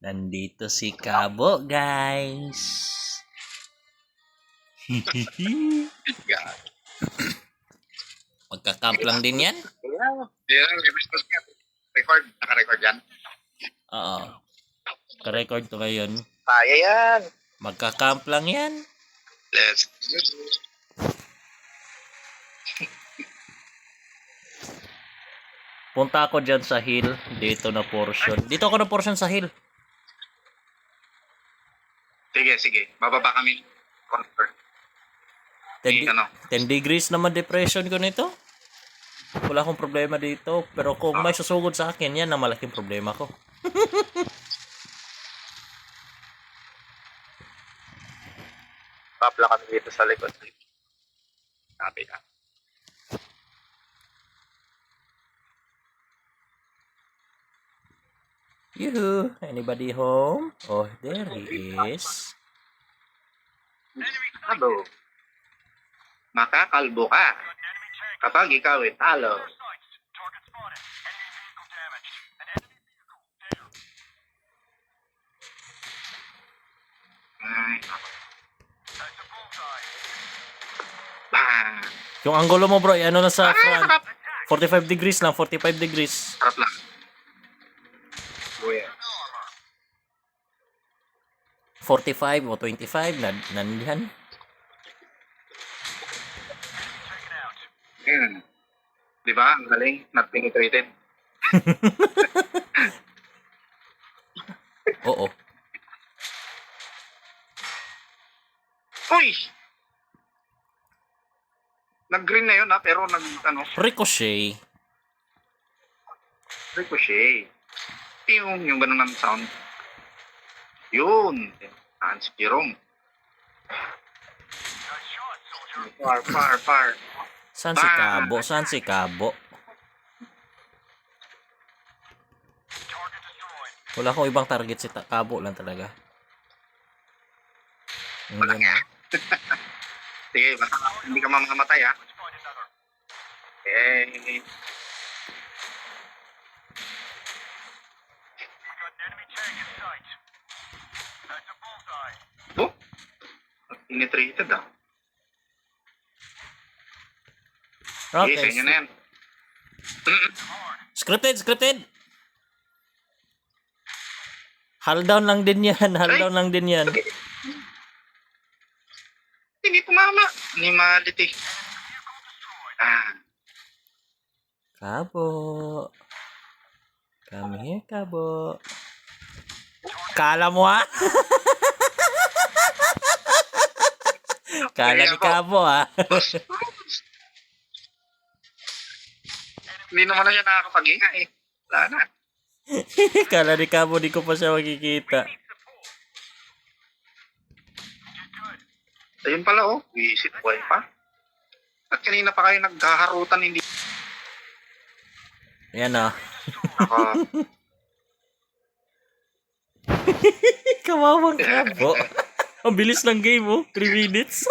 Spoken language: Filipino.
Nandito si Kabo, guys. Magka-camp lang din yan? Record. Naka-record yan? Oo. Ka-record to ngayon. Kaya yan. Magka-camp lang yan. Let's Punta ako dyan sa hill. Dito na portion. Dito ako na portion sa hill. Sige. Bababa kami. Convert. 10 degrees naman depression ko nito. Wala akong problema dito. Pero kung may susugod sa akin, yan ang malaking problema ko. Papla kami dito sa likod. Sabi ka. Yoo! Anybody home? Oh, there he is. Hello. Makakalbo ka kapag ikaw ay talo. Bang! Yung angulo mo, bro, ano na sa front? 45 degrees lang, 45 degrees. Harap lang. Kuya. 45 o 25, nandiyan. Di ba? Ang galing. Not penetrated. Oo. Uy! Nag-green na yun ha, pero Ricochet. ricochet. Yung ganun ng sound. Yun. Hans Jerome. Far. Saan si Kabo? Saan si Kabo? Wala akong ibang target si Kabo lang talaga. Wala nga. Sige, basta hindi ka mamamatay ha. Okay. Oh? Penetrated ah. Okay, sa inyo na yan. Scripted. Hold down lang din yan. Hindi tumama. Animality. Kabo. Come here, Kabo. Kala mo ha? Kala ni Kabo ha? Hindi naman na siya nakakapaghinga eh. Wala na. Kala ni Kabo, di ko pa siya makikita. Ayun pala oh. Visit boy pa. At kanina pa kayo naghaharutan hindi. Ayan o. Ako. Kamawang Kabo. Ang bilis ng game oh. 3 minutes.